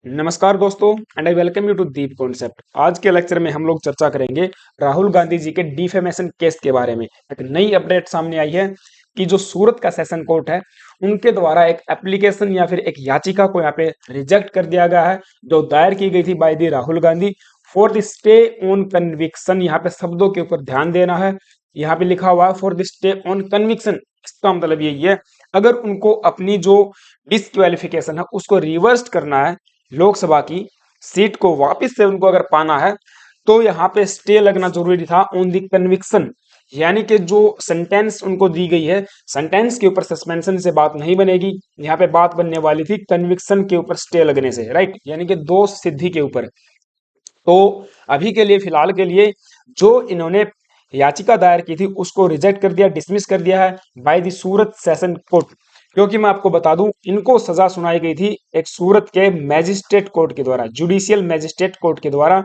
नमस्कार दोस्तों and I welcome you to deep concept. आज के लेक्चर में हम लोग चर्चा करेंगे राहुल गांधी जी के डिफेमेशन केस के बारे में। एक नई अपडेट सामने आई है कि जो सूरत का सेशन कोर्ट है उनके द्वारा एक एप्लीकेशन या फिर एक याचिका को यहाँ पे रिजेक्ट कर दिया गया है, जो दायर की गई थी by the Rahul Gandhi for the stay on conviction. यहाँ पे शब्दों के ऊपर ध्यान देना है। यहाँ पे लिखा हुआ है for the stay on conviction. इसका मतलब यही है, अगर उनको अपनी जो डिसक्वालिफिकेशन है उसको रिवर्स करना है, लोकसभा की सीट को वापस से उनको अगर पाना है, तो यहाँ पे स्टे लगना जरूरी था ऑन दी कन्विक्शन। यानी कि जो सेंटेंस उनको दी गई है, सेंटेंस के ऊपर सस्पेंशन से बात नहीं बनेगी। यहाँ पे बात बनने वाली थी कन्विक्शन के ऊपर स्टे लगने से, राइट, यानी कि दोष सिद्धि के ऊपर। तो अभी के लिए, फिलहाल के लिए, जो इन्होंने याचिका दायर की थी उसको रिजेक्ट कर दिया, डिसमिस कर दिया है by the Surat session court. क्योंकि मैं आपको बता दूं, इनको सजा सुनाई गई थी एक सूरत के मैजिस्ट्रेट कोर्ट के द्वारा, जुडिशियल मैजिस्ट्रेट कोर्ट के द्वारा।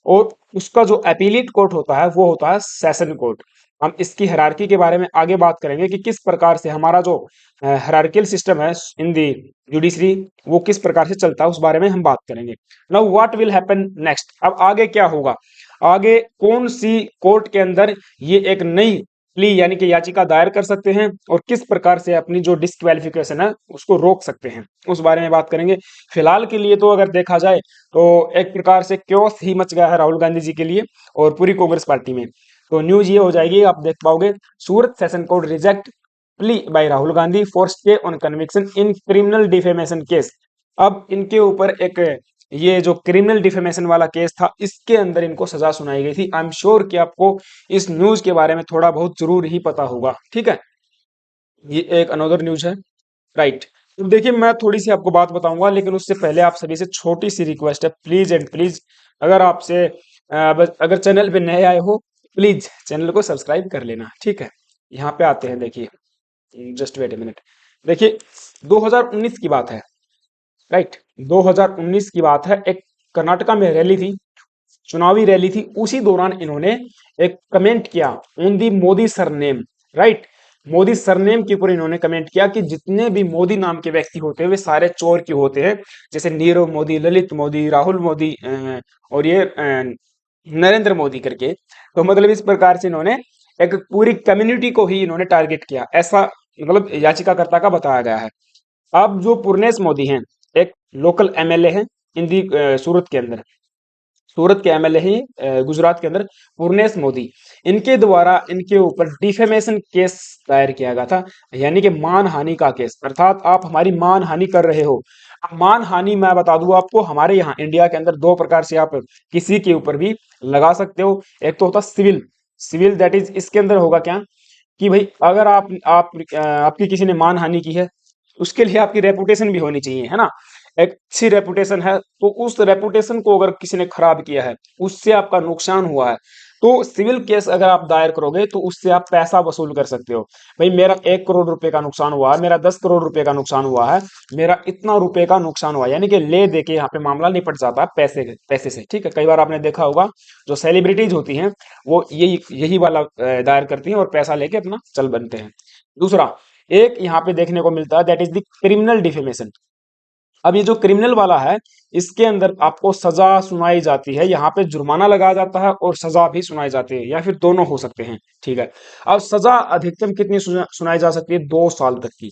और उसका जो अपीलीट कोर्ट होता है वो होता है सेशन कोर्ट। हम इसकी हायरार्की के बारे में आगे बात करेंगे कि किस प्रकार से हमारा जो हायरार्कियल सिस्टम है इन दी जुडिशरी वो किस प्रकार से चलता है, उस बारे में हम बात करेंगे। Now what will happen next, अब आगे क्या होगा, आगे कौन सी कोर्ट के अंदर ये एक नई प्ली यानी कि याचिका दायर कर सकते हैं और किस प्रकार से अपनी जो डिस्क्वालिफिकेशन है उसको रोक सकते हैं, उस बारे में बात करेंगे। फिलहाल के लिए तो अगर देखा जाए तो एक प्रकार से क्योस ही मच गया है राहुल गांधी जी के लिए और पूरी कांग्रेस पार्टी में। तो न्यूज ये हो जाएगी, आप देख पाओगे, Surat session court reject plea by Rahul Gandhi for stay on conviction in criminal defamation case. अब इनके ऊपर एक ये जो क्रिमिनल डिफेमेशन वाला केस था, इसके अंदर इनको सजा सुनाई गई थी। आई एम श्योर कि आपको इस न्यूज के बारे में थोड़ा बहुत जरूर ही पता होगा, ठीक है। ये एक अनदर न्यूज है, राइट। तो देखिए, मैं थोड़ी सी आपको बात बताऊंगा, लेकिन उससे पहले आप सभी से छोटी सी रिक्वेस्ट है, प्लीज एंड प्लीज, अगर आपसे अगर चैनल पे नए आए हो, प्लीज चैनल को सब्सक्राइब कर लेना, ठीक है। यहाँ पे आते हैं, देखिए, जस्ट वेट ए मिनट। देखिए, 2019 की बात है, राइट, 2019 की बात है। एक कर्नाटका में रैली थी, चुनावी रैली थी, उसी दौरान इन्होंने एक कमेंट किया on the Modi surname, right. Modi surname के ऊपर इन्होंने कमेंट किया कि जितने भी मोदी नाम के व्यक्ति होते हैं वे सारे चोर क्यों होते हैं, जैसे नीरव मोदी, ललित मोदी, राहुल मोदी और ये नरेंद्र मोदी करके। तो मतलब इस प्रकार से इन्होंने एक पूरी कम्युनिटी को ही इन्होंने टारगेट किया, ऐसा मतलब याचिकाकर्ता का बताया गया है। अब जो पूर्णेश मोदी हैं, एक लोकल एमएलए हैं इन दी सूरत के अंदर, सूरत के एमएलए ही गुजरात के अंदर, पूर्णेश मोदी, इनके द्वारा इनके ऊपर डिफेमेशन केस दायर किया गया था, यानी कि मानहानि का केस, अर्थात आप हमारी मानहानि कर रहे हो। अब मानहानि मैं बता दूं आपको, हमारे यहाँ इंडिया के अंदर दो प्रकार से आप किसी के ऊपर भी लगा सकते हो। एक तो होता सिविल, सिविल दैट इज, इसके अंदर होगा क्या कि भाई अगर आपकी किसी ने मानहानि की है, उसके लिए आपकी रेपुटेशन भी होनी चाहिए, है ना। एक अच्छी रेपुटेशन है, तो उस रेपुटेशन को अगर किसी ने खराब किया है, उससे आपका नुकसान हुआ है, तो सिविल केस अगर आप दायर करोगे तो उससे आप पैसा वसूल कर सकते हो। भाई मेरा 1 करोड़ रुपए का नुकसान हुआ है, मेरा 10 करोड़ रुपए का नुकसान हुआ है, मेरा इतना रुपए का नुकसान हुआ, यानी कि ले दे के यहाँ पे मामला निपट जाता है पैसे पैसे से, ठीक है। कई बार आपने देखा होगा जो सेलिब्रिटीज होती हैं वो यही यही वाला दायर करती हैं और पैसा लेके अपना चल बनते हैं। दूसरा एक यहाँ पे देखने को मिलता है, that is the criminal defamation. अब ये जो क्रिमिनल वाला है, इसके अंदर आपको सजा सुनाई जाती है, यहाँ पे जुर्माना लगाया जाता है और सजा भी सुनाई जाती है, या फिर दोनों हो सकते हैं, ठीक है। अब सजा अधिकतम कितनी सुनाई जा सकती है, 2 साल तक की,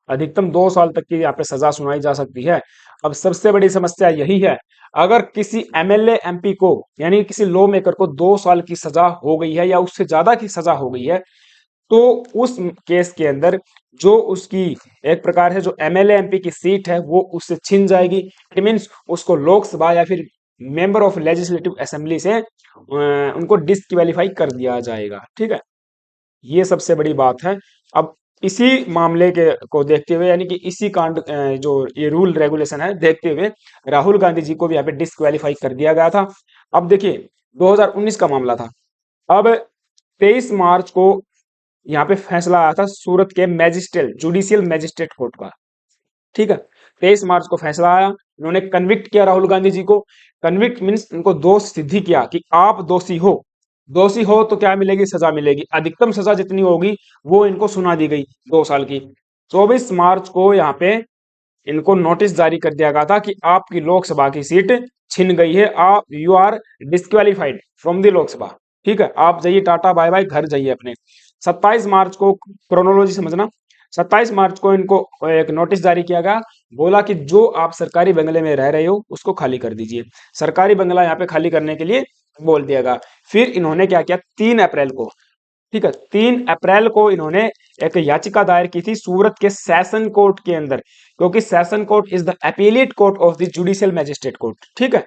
अधिकतम 2 साल तक की यहाँ पे सजा सुनाई जा सकती है। अब सबसे बड़ी समस्या यही है, अगर किसी एमएलए एमपी को, यानी किसी लॉ मेकर को 2 साल की सजा हो गई है या उससे ज्यादा की सजा हो गई है, तो उस केस के अंदर जो उसकी एक प्रकार है जो एमएलए एमपी की सीट है वो उससे छिन जाएगी। इट मीन्स उसको लोकसभा या फिर मेंबर ऑफ लेजिस्लेटिव असेंबली से उनको डिसक्वालीफाई कर दिया जाएगा, ठीक है। ये सबसे बड़ी बात है। अब इसी मामले के को देखते हुए, यानी कि इसी कांड जो ये रूल रेगुलेशन है देखते हुए, राहुल गांधी जी को भी यहाँ पे डिसक्वालीफाई कर दिया गया था। अब देखिए, 2019 का मामला था। अब 23 मार्च को यहाँ पे फैसला आया था सूरत के मैजिस्ट्रेट, जुडिशियल मैजिस्ट्रेट कोर्ट का, ठीक है। 23 मार्च को फैसला आया, उन्होंने कन्विक्ट किया राहुल गांधी जी को। कन्विक्ट मीन्स उनको दोष सिद्धि किया कि आप दोषी हो। दोषी हो तो क्या मिलेगी, सजा मिलेगी, अधिकतम सजा जितनी होगी वो इनको सुना दी गई, 2 साल की। 24 मार्च को यहाँ पे इनको नोटिस जारी कर दिया गया था कि आपकी लोकसभा की सीट छिन गई है, आप you are disqualified from the Lok Sabha. ठीक है, आप जाइए, टाटा बाय बाय, घर जाइए अपने। 27 मार्च को, क्रोनोलॉजी समझना, 27 मार्च को इनको एक नोटिस जारी किया गया। बोला कि जो आप सरकारी बंगले में रह रहे हो उसको खाली कर दीजिए। सरकारी बंगला यहाँ पे खाली करने के लिए बोल दिया गया। फिर इन्होंने क्या किया, 3 अप्रैल को, ठीक है, 3 अप्रैल को इन्होंने एक याचिका दायर की थी सूरत के सेशन कोर्ट के अंदर, क्योंकि session court is the appellate court of the judicial magistrate court. ठीक है,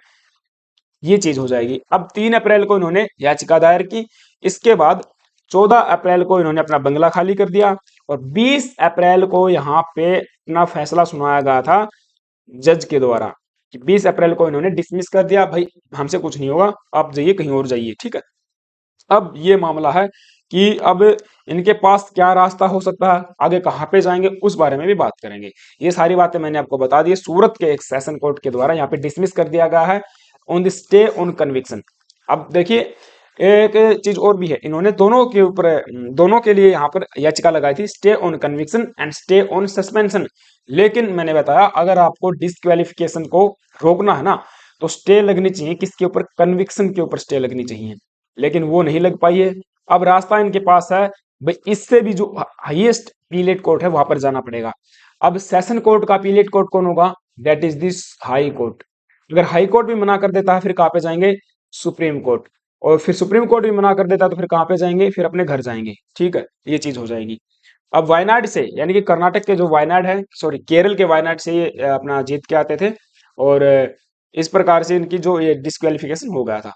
ये चीज हो जाएगी। अब 3 अप्रैल को इन्होंने याचिका दायर की। इसके बाद 14 अप्रैल को इन्होंने अपना बंगला खाली कर दिया, और 20 अप्रैल को यहाँ पे अपना फैसला सुनाया गया था जज के द्वारा, कि 20 अप्रैल को इन्होंने डिसमिस कर दिया, भाई हमसे कुछ नहीं होगा, आप जाइए कहीं और जाइए। ठीक है, अब ये मामला है कि अब इनके पास क्या रास्ता हो सकता है, आगे कहाँ पे जाएंगे, उस बारे में भी बात करेंगे। ये सारी बातें मैंने आपको बता दी। सूरत के एक सेशन कोर्ट के द्वारा यहाँ पे डिसमिस कर दिया गया है on the stay on conviction. अब देखिए, एक चीज और भी है, इन्होंने दोनों के ऊपर, दोनों के लिए यहाँ पर याचिका लगाई थी, stay on conviction and stay on suspension. लेकिन मैंने बताया, अगर आपको डिस्क्वालिफिकेशन को रोकना है ना, तो स्टे लगनी चाहिए किसके ऊपर, कन्विक्शन के ऊपर स्टे लगनी चाहिए, लेकिन वो नहीं लग पाई है। अब रास्ता इनके पास है, भाई इससे भी जो हाईएस्ट पीलेट कोर्ट है वहां पर जाना पड़ेगा। अब सेशन कोर्ट का पीलेट कोर्ट कौन होगा, that is this high court. अगर हाई कोर्ट भी मना कर देता है, फिर कहाँ पे जाएंगे, सुप्रीम कोर्ट। और फिर सुप्रीम कोर्ट भी मना कर देता है, तो फिर कहाँ पे जाएंगे, फिर अपने घर जाएंगे। ठीक है, ये चीज हो जाएगी। अब वायनाड से, यानी कि कर्नाटक के जो वायनाड है, सॉरी केरल के वायनाड से ये अपना जीत के आते थे, और इस प्रकार से इनकी जो ये डिस्क्वालिफिकेशन हो गया था।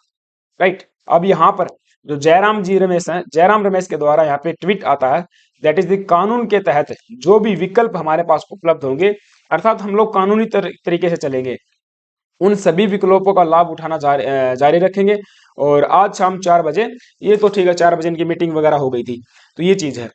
राइट, अब यहाँ पर जो जयराम जी रमेश हैं, जयराम रमेश के द्वारा यहाँ पे ट्वीट आता है, दैट इज द कानून के तहत जो भी विकल्प हमारे पास उपलब्ध होंगे, अर्थात हम लोग कानूनी तरीके से चलेंगे, उन सभी विकल्पों का लाभ उठाना जारी रखेंगे। और आज शाम 4 बजे, ये तो ठीक है, 4 बजे इनकी मीटिंग वगैरह हो गई थी, तो ये चीज है।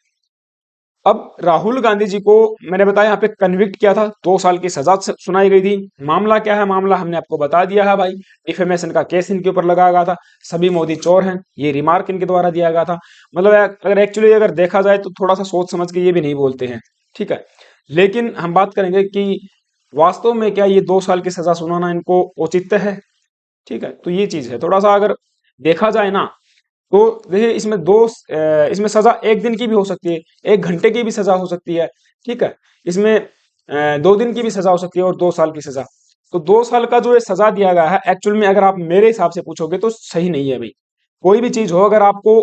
अब राहुल गांधी जी को मैंने बताया यहाँ पे कन्विक्ट किया था, 2 साल की सजा सुनाई गई थी। मामला क्या है, मामला हमने आपको बता दिया है भाई, डिफेमेशन का केस इनके ऊपर लगाया गया था, सभी मोदी चोर हैं, ये रिमार्क इनके द्वारा दिया गया था। मतलब अगर एक्चुअली अगर देखा जाए तो थोड़ा सा सोच समझ के ये भी नहीं बोलते हैं। ठीक है, लेकिन हम बात करेंगे कि वास्तव में क्या ये 2 साल की सजा सुनाना इनको औचित्य है। ठीक है, तो ये चीज है, थोड़ा सा अगर देखा जाए ना, तो देखिए इसमें इसमें सजा 1 दिन की भी हो सकती है, 1 घंटे की भी सजा हो सकती है। ठीक है, इसमें 2 दिन की भी सजा हो सकती है, और 2 साल की सजा। तो 2 साल का जो ये सजा दिया गया है, एक्चुअल में अगर आप मेरे हिसाब से पूछोगे तो सही नहीं है भाई। कोई भी चीज हो, अगर आपको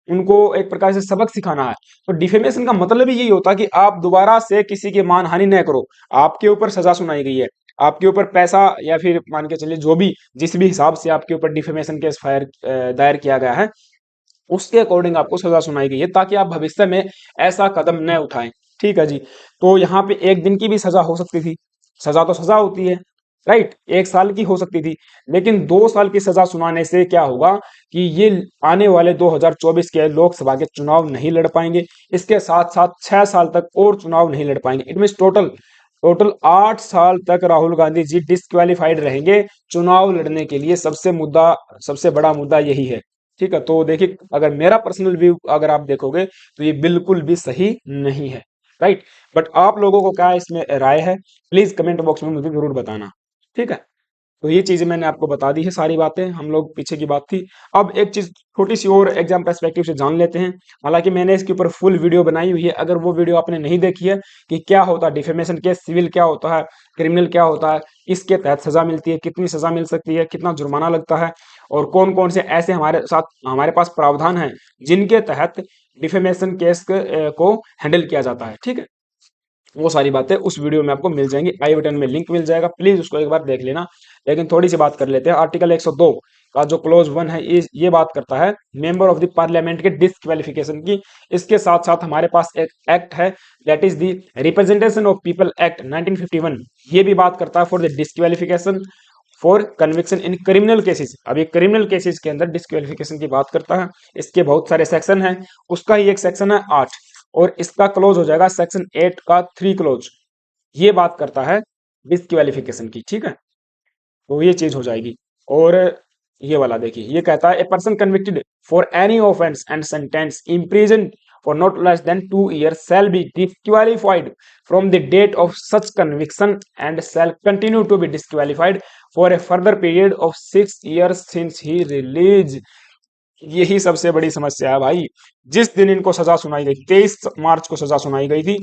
उनको एक प्रकार से सबक सिखाना है, तो डिफेमेशन का मतलब ही यही होता है कि आप दोबारा से किसी की मानहानि न करो। आपके ऊपर सजा सुनाई गई है, आपके ऊपर पैसा, या फिर मान के चलिए जो भी, जिस भी हिसाब से आपके ऊपर डिफेमेशन केस दायर किया गया है, उसके अकॉर्डिंग आपको सजा सुनाई गई है, ताकि आप भविष्य में ऐसा कदम न उठाएं। ठीक है जी, तो यहाँ पे 1 दिन की भी सजा हो सकती थी, सजा तो सजा होती है, राइट, 1 साल की हो सकती थी। लेकिन 2 साल की सजा सुनाने से क्या होगा कि ये आने वाले 2024 के लोकसभा के चुनाव नहीं लड़ पाएंगे, इसके साथ साथ 6 साल तक और चुनाव नहीं लड़ पाएंगे। इट मीन टोटल टोटल 8 साल तक राहुल गांधी जी डिस्क्वालिफाइड रहेंगे चुनाव लड़ने के लिए। सबसे बड़ा मुद्दा यही है। ठीक है, तो देखिए, अगर मेरा पर्सनल व्यू अगर आप देखोगे, तो ये बिल्कुल भी सही नहीं है। राइट, बट आप लोगों को क्या इसमें राय है, प्लीज कमेंट बॉक्स में मुझे जरूर बताना। ठीक है, तो ये चीजें मैंने आपको बता दी है, सारी बातें हम लोग पीछे की बात थी। अब एक चीज छोटी सी और एग्जाम पर्सपेक्टिव से जान लेते हैं। हालांकि मैंने इसके ऊपर फुल वीडियो बनाई हुई है, अगर वो वीडियो आपने नहीं देखी है कि क्या होता है डिफेमेशन केस, सिविल क्या होता है, क्रिमिनल क्या होता है, इसके तहत सजा मिलती है, कितनी सजा मिल सकती है, कितना जुर्माना लगता है, और कौन कौन से ऐसे हमारे पास प्रावधान है जिनके तहत डिफेमेशन केस को हैंडल किया जाता है। ठीक है, वो सारी बातें उस वीडियो में आपको मिल जाएंगी, आई बटन में लिंक मिल जाएगा, प्लीज उसको एक बार देख लेना। लेकिन थोड़ी सी बात कर लेते हैं, आर्टिकल 102 का जो क्लोज 1 है, ये बात करता है मेंबर ऑफ द पार्लियामेंट के डिस्क्वालिफिकेशन की। इसके साथ साथ हमारे पास एक एक्ट है, that is the representation of people act 1951। ये भी बात करता है for the disqualification for conviction in criminal cases. अब ये क्रिमिनल केसेस के अंदर डिस्क्वालिफिकेशन की बात करता है, इसके बहुत सारे सेक्शन हैं, उसका ही एक सेक्शन है 8, और इसका क्लोज हो जाएगा सेक्शन 8 का 3 क्लोज। ये बात करता है डिस्क्वालिफिकेशन की। ठीक है, तो ये चीज हो जाएगी। और ये वाला देखिए, ये कहता है a person convicted for any offence and sentence imprison for not less than 2 years shall be disqualified from the date of such conviction and shall continue to be disqualified for a further period of 6 years since he release। यही सबसे बड़ी समस्या है भाई। जिस दिन इनको सजा सुनाई गई, 23 मार्च को सजा सुनाई गई थी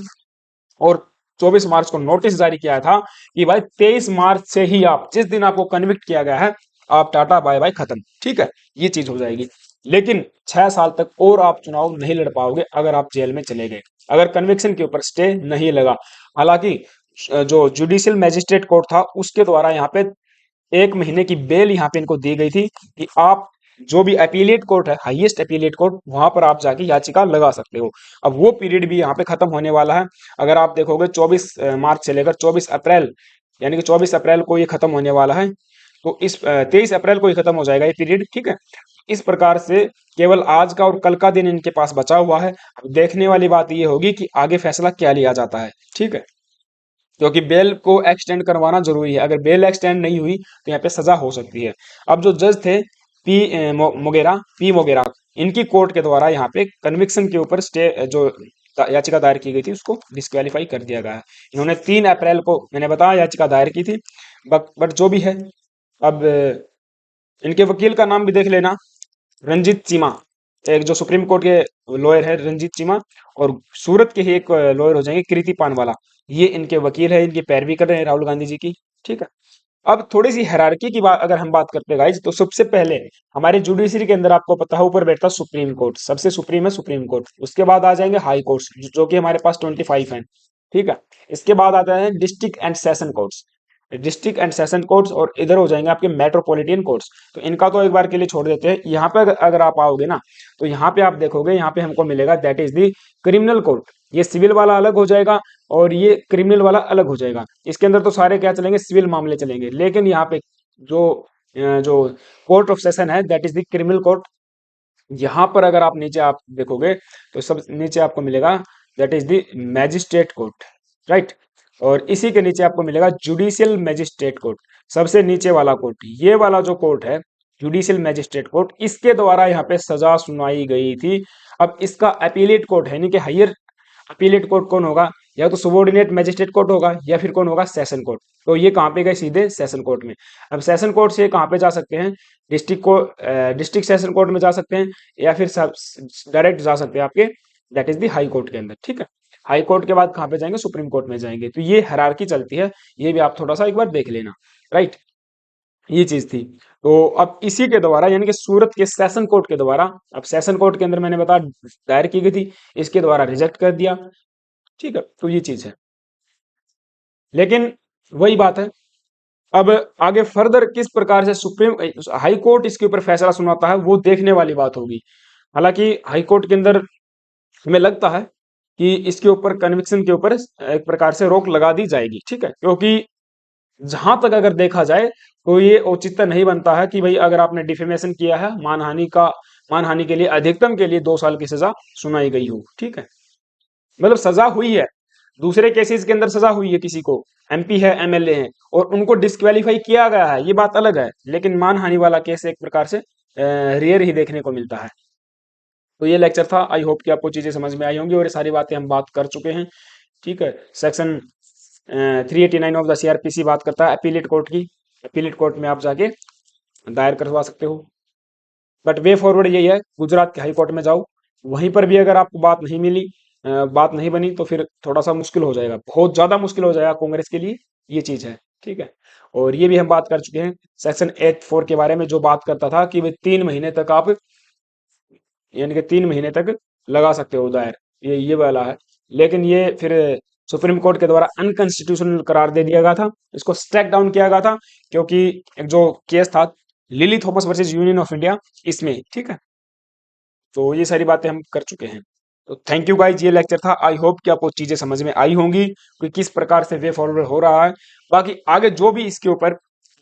और 24 मार्च को नोटिस जारी किया था कि भाई 23 मार्च से ही आप, जिस दिन आपको कन्विक्ट किया गया है, आप टाटा बाय बाय खत्म। ठीक है, ये चीज हो जाएगी। लेकिन 6 साल तक और आप चुनाव नहीं लड़ पाओगे अगर आप जेल में चले गए, अगर कन्विक्शन के ऊपर स्टे नहीं लगा। हालांकि जो जुडिशियल मैजिस्ट्रेट कोर्ट था उसके द्वारा यहाँ पे 1 महीने की बेल यहाँ पे इनको दी गई थी कि आप जो भी अपीलेट कोर्ट है, हाईएस्ट अपीलेट कोर्ट, वहां पर आप जाके याचिका लगा सकते हो। अब वो पीरियड भी यहाँ पे खत्म होने वाला है। अगर आप देखोगे 24 मार्च से लेकर 24 अप्रैल, यानी कि 24 अप्रैल को ये खत्म होने वाला है। तो इस 23 अप्रैल को ही खत्म हो जाएगा ये पीरियड। ठीक है, इस प्रकार से केवल आज का और कल का दिन इनके पास बचा हुआ है। अब देखने वाली बात ये होगी कि आगे फैसला क्या लिया जाता है। ठीक है, क्योंकि बेल को एक्सटेंड करवाना जरूरी है। अगर बेल एक्सटेंड नहीं हुई तो यहाँ पे सजा हो सकती है। अब जो जज थे पी मोगेरा, इनकी कोर्ट के द्वारा यहाँ पे कन्विक्शन के ऊपर स्टे जो याचिका दायर की गई थी उसको डिस्क्वालीफाई कर दिया गया है। इन्होंने 3 अप्रैल को, मैंने बताया, याचिका दायर की थी। बट जो भी है, अब इनके वकील का नाम भी देख लेना, रंजीत चीमा। एक जो सुप्रीम कोर्ट के लॉयर है रंजीत चीमा, और सूरत के ही एक लॉयर हो जाएंगे कृति पानवाला, ये इनके वकील है, इनकी पैरवी कर रहे हैं राहुल गांधी जी की। ठीक है, अब थोड़ी सी हायरार्की की बात अगर हम बात करते हैं गाइज, तो सबसे पहले हमारे जुडिशरी के अंदर आपको पता है ऊपर बैठता सुप्रीम कोर्ट, सबसे सुप्रीम है सुप्रीम कोर्ट। उसके बाद आ जाएंगे हाई कोर्ट्स जो कि हमारे पास 25 हैं। ठीक है, इसके बाद आते हैं district and session courts, district and session courts, और इधर हो जाएंगे आपके मेट्रोपॉलिटन कोर्ट्स। तो इनका तो एक बार के लिए छोड़ देते हैं। यहाँ पे अगर आप आओगे ना, तो यहाँ पे आप देखोगे, यहाँ पे हमको मिलेगा that is the criminal court. ये सिविल वाला अलग हो जाएगा और ये क्रिमिनल वाला अलग हो जाएगा। इसके अंदर तो सारे क्या चलेंगे, सिविल मामले चलेंगे। लेकिन यहाँ पे जो कोर्ट ऑफ सेशन है that is the criminal court. यहाँ पर अगर आप नीचे आप देखोगे तो सब नीचे आपको मिलेगा that is the magistrate court, right. और इसी के नीचे आपको मिलेगा जुडिशियल मैजिस्ट्रेट कोर्ट, सबसे नीचे वाला कोर्ट। ये वाला जो कोर्ट है जुडिशियल मैजिस्ट्रेट कोर्ट, इसके द्वारा यहाँ पे सजा सुनाई गई थी। अब इसका अपीलेट कोर्ट है, यानी कि हायर अपीलेट कोर्ट कौन होगा, या तो सबोर्डिनेट मैजिस्ट्रेट कोर्ट होगा या फिर कौन होगा, सेशन कोर्ट। तो ये कहाँ पे गए, सीधे सेशन कोर्ट में। अब सेशन कोर्ट से कहाँ पे जा सकते हैं, डिस्ट्रिक्ट सेशन कोर्ट में जा सकते हैं, या फिर डायरेक्ट जा सकते हैं आपके that is the high court के अंदर। ठीक है, हाई कोर्ट के बाद कहाँ पे जाएंगे, सुप्रीम कोर्ट में जाएंगे। तो ये हायरार्की चलती है, ये भी आप थोड़ा सा एक बार देख लेना, राइट। ये चीज थी। तो अब इसी के द्वारा, यानी कि सूरत के सेशन कोर्ट के द्वारा, अब सेशन कोर्ट के अंदर मैंने बताया दायर की गई थी, इसके द्वारा रिजेक्ट कर दिया। ठीक है, तो ये चीज है। लेकिन वही बात है, अब आगे फर्दर किस प्रकार से सुप्रीम हाई कोर्ट इसके ऊपर फैसला सुनाता है वो देखने वाली बात होगी। हालांकि हाई कोर्ट के अंदर हमें लगता है कि इसके ऊपर कन्विक्शन के ऊपर एक प्रकार से रोक लगा दी जाएगी। ठीक है, क्योंकि जहां तक अगर देखा जाए तो ये औचित्य नहीं बनता है कि भाई अगर आपने डिफेमेशन किया है, मानहानि के लिए अधिकतम के लिए 2 साल की सजा सुनाई गई हो। ठीक है, मतलब सजा हुई है, दूसरे केसेस के अंदर सजा हुई है, किसी को एमपी है, एमएलए है, और उनको डिस्क्वालीफाई किया गया है, ये बात अलग है। लेकिन मानहानि वाला केस एक प्रकार से रेयर ही देखने को मिलता है। तो ये लेक्चर था, आई होप कि आपको चीजें समझ में आई होंगी और ये सारी बातें हम बात कर चुके हैं। ठीक है, सेक्शन 389 ऑफ द सीआरपीसी बात करता है अपीलेट कोर्ट की। अपीलेट कोर्ट में आप जाके दायर करवा सकते हो। बट वे फॉरवर्ड यही है, गुजरात के हाई कोर्ट में जाओ, वहीं पर भी अगर आपको बात नहीं मिली, बात नहीं बनी, तो फिर थोड़ा सा मुश्किल हो जाएगा, बहुत ज्यादा मुश्किल हो जाएगा कांग्रेस के लिए। ये चीज है। ठीक है, और ये भी हम बात कर चुके हैं सेक्शन 84 के बारे में, जो बात करता था कि भाई 3 महीने तक आप, यानी कि 3 महीने तक लगा सकते हो दायर, ये वाला है। लेकिन ये फिर सुप्रीम कोर्ट के द्वारा अनकंस्टिट्यूशनल करार दे दिया गया था, इसको स्ट्राइक डाउन किया गया था, क्योंकि एक जो केस था lily Thomas versus union of India, इसमें। ठीक है, तो ये सारी बातें हम कर चुके हैं। तो थैंक यू गाइज, ये लेक्चर था। आई होप कि आपको चीजें समझ में आई होंगी कि किस प्रकार से वे फॉरवर्ड हो रहा है। बाकी आगे जो भी इसके ऊपर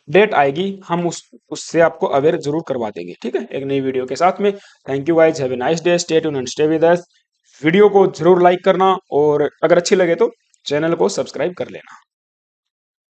डेट आएगी हम उससे आपको अवेयर जरूर करवा देंगे। ठीक है, एक नई वीडियो के साथ में। Thank you guys, have a nice day, stay tuned and stay with us. Video को जरूर लाइक करना और अगर अच्छी लगे तो चैनल को सब्सक्राइब कर लेना।